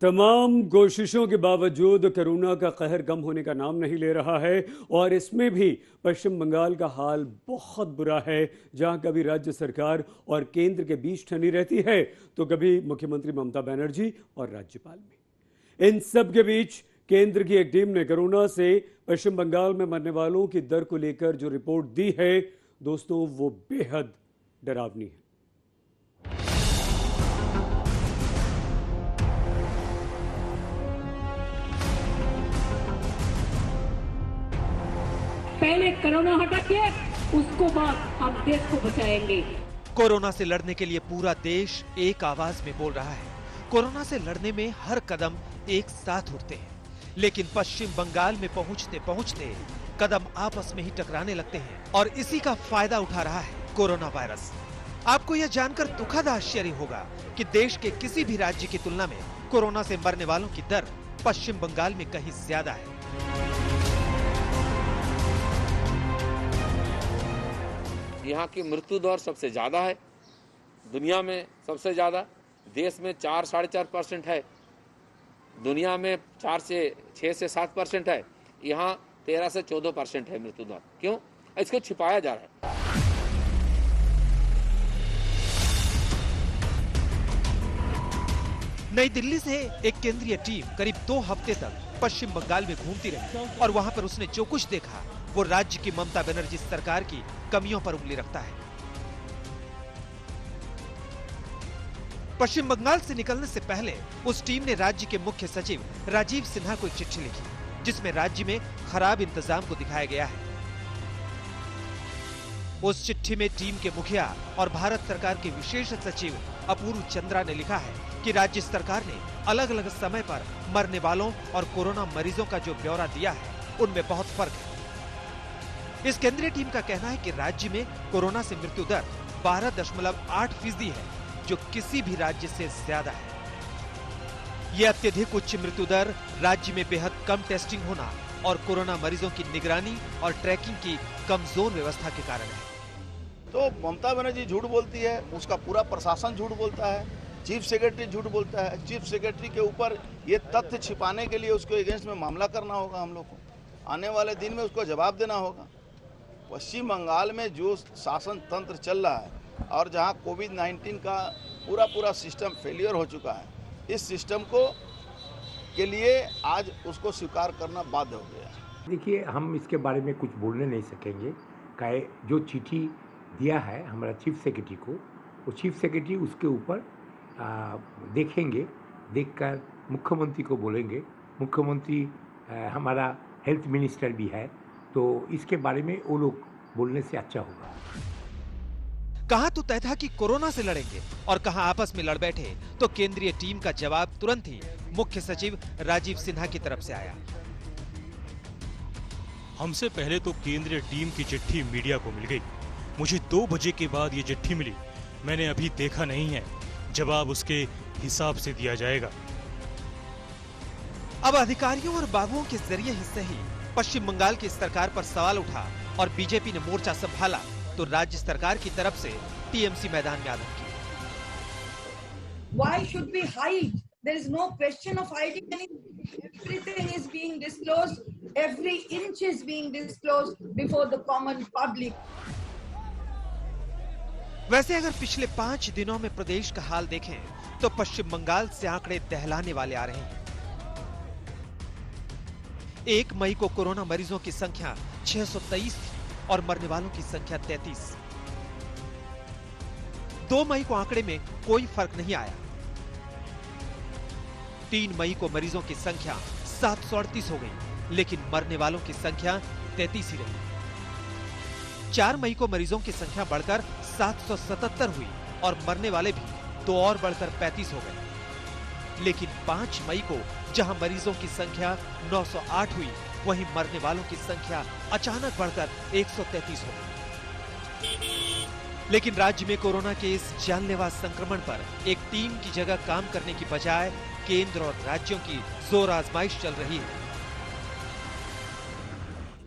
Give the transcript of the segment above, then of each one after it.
तमाम कोशिशों के बावजूद कोरोना का कहर कम होने का नाम नहीं ले रहा है और इसमें भी पश्चिम बंगाल का हाल बहुत बुरा है, जहां कभी राज्य सरकार और केंद्र के बीच ठनी रहती है तो कभी मुख्यमंत्री ममता बनर्जी और राज्यपाल में। इन सब के बीच केंद्र की एक टीम ने कोरोना से पश्चिम बंगाल में मरने वालों की दर को लेकर जो रिपोर्ट दी है दोस्तों, वो बेहद डरावनी है। पहले कोरोना हटाइए, उसको बाद हम देश को बचाएंगे। कोरोना से लड़ने के लिए पूरा देश एक आवाज में बोल रहा है। कोरोना से लड़ने में हर कदम एक साथ उठते हैं, लेकिन पश्चिम बंगाल में पहुंचते पहुंचते कदम आपस में ही टकराने लगते हैं और इसी का फायदा उठा रहा है कोरोना वायरस। आपको यह जानकर दुखद आश्चर्य होगा कि देश के किसी भी राज्य की तुलना में कोरोना से मरने वालों की दर पश्चिम बंगाल में कहीं ज्यादा है। यहाँ की मृत्यु दर सबसे ज्यादा है, दुनिया में सबसे ज्यादा। देश में 4-4.5% है, दुनिया में 6 से 7% है, यहाँ 13 से 14% है मृत्यु दर। क्यों? इसको छिपाया जा रहा है। नई दिल्ली से एक केंद्रीय टीम करीब 2 हफ्ते तक पश्चिम बंगाल में घूमती रही और वहां पर उसने जो कुछ देखा वो राज्य की ममता बनर्जी सरकार की कमियों पर उंगली रखता है। पश्चिम बंगाल से निकलने से पहले उस टीम ने राज्य के मुख्य सचिव राजीव सिन्हा को एक चिट्ठी लिखी, जिसमें राज्य में खराब इंतजाम को दिखाया गया है। उस चिट्ठी में टीम के मुखिया और भारत सरकार के विशेष सचिव अपूर्व चंद्रा ने लिखा है कि राज्य सरकार ने अलग अलग समय पर मरने वालों और कोरोना मरीजों का जो ब्यौरा दिया है उनमें बहुत फर्क है। इस केंद्रीय टीम का कहना है कि राज्य में कोरोना से मृत्यु दर 12.8% है, जो किसी भी राज्य से ज्यादा है। यह अत्यधिक उच्च मृत्यु दर राज्य में बेहद कम टेस्टिंग होना और कोरोना मरीजों की निगरानी और ट्रैकिंग की कमजोर व्यवस्था के कारण है। तो ममता बनर्जी झूठ बोलती है, उसका पूरा प्रशासन झूठ बोलता है, चीफ सेक्रेटरी झूठ बोलता है। चीफ सेक्रेटरी के ऊपर ये तथ्य छिपाने के लिए उसको अगेंस्ट में मामला करना होगा। हम लोग को आने वाले दिन में उसको जवाब देना होगा। पश्चिम बंगाल में जो शासन तंत्र चल रहा है और जहां कोविड-19 का पूरा सिस्टम फेलियर हो चुका है, इस सिस्टम को के लिए आज उसको स्वीकार करना बाध्य हो गया। देखिए, हम इसके बारे में कुछ बोलने नहीं सकेंगे। काहे जो चिट्ठी दिया है हमारा चीफ सेक्रेटरी को, वो चीफ सेक्रेटरी उसके ऊपर देखेंगे, देखकर मुख्यमंत्री को बोलेंगे। मुख्यमंत्री हमारा हेल्थ मिनिस्टर भी है, तो इसके बारे में वो लोग बोलने से अच्छा होगा। कहा तो तय था कि कोरोना से लड़ेंगे और कहा आपस में लड़ बैठे, तो केंद्रीय टीम का जवाब तुरंत ही मुख्य सचिव राजीव सिन्हा की तरफ से आया। हमसे पहले तो केंद्रीय टीम की चिट्ठी मीडिया को मिल गई। मुझे 2 बजे के बाद ये चिट्ठी मिली। मैंने अभी देखा नहीं है, जवाब उसके हिसाब से दिया जाएगा। अब अधिकारियों और बाबुओं के जरिए ही सही पश्चिम बंगाल की सरकार पर सवाल उठा और बीजेपी ने मोर्चा संभाला तो राज्य सरकार की तरफ से टीएमसी मैदान में आ धमकी। Why should we hide? There is no question of hiding anything. Everything is being disclosed. Every inch is being disclosed before the common public. वैसे अगर पिछले 5 दिनों में प्रदेश का हाल देखें तो पश्चिम बंगाल से आंकड़े दहलाने वाले आ रहे हैं। 1 मई को कोरोना मरीजों की संख्या 623 थी और मरने वालों की संख्या 33। 2 मई को आंकड़े में कोई फर्क नहीं आया। 3 मई को मरीजों की संख्या 738 हो गई, लेकिन मरने वालों की संख्या 33 ही रही। 4 मई को मरीजों की संख्या बढ़कर 777 हुई और मरने वाले भी 2 और बढ़कर 35 हो गए। लेकिन 5 मई को जहां मरीजों की संख्या 908 हुई, वहीं मरने वालों की संख्या अचानक बढ़कर 133 हो गई। लेकिन राज्य में कोरोना के इस जानलेवा संक्रमण पर एक टीम की जगह काम करने की बजाय केंद्र और राज्यों की जोर आजमाइश चल रही है।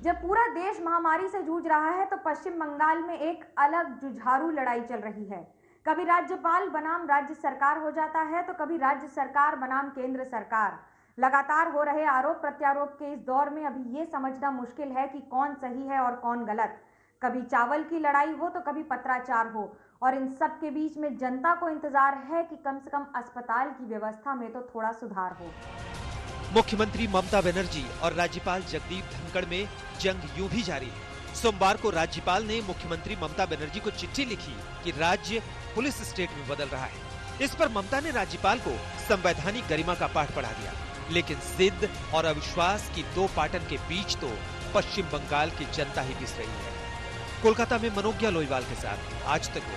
जब पूरा देश महामारी से जूझ रहा है तो पश्चिम बंगाल में एक अलग जुझारू लड़ाई चल रही है। कभी राज्यपाल बनाम राज्य सरकार हो जाता है तो कभी राज्य सरकार बनाम केंद्र सरकार। लगातार हो रहे आरोप प्रत्यारोप के इस दौर में अभी ये समझना मुश्किल है कि कौन सही है और कौन गलत। कभी चावल की लड़ाई हो तो कभी पत्राचार हो, और इन सब के बीच में जनता को इंतजार है कि कम से कम अस्पताल की व्यवस्था में तो थोड़ा सुधार हो। मुख्यमंत्री ममता बनर्जी और राज्यपाल जगदीप धनखड़ में जंग यूं भी जारी है। सोमवार को राज्यपाल ने मुख्यमंत्री ममता बनर्जी को चिट्ठी लिखी कि राज्य पुलिस स्टेट में बदल रहा है। इस पर ममता ने राज्यपाल को संवैधानिक गरिमा का पाठ पढ़ा दिया, लेकिन जिद और अविश्वास की दो पाटन के बीच तो पश्चिम बंगाल की जनता ही पिस रही है। कोलकाता में मनोज्ञा लोईवाल के साथ आज तक।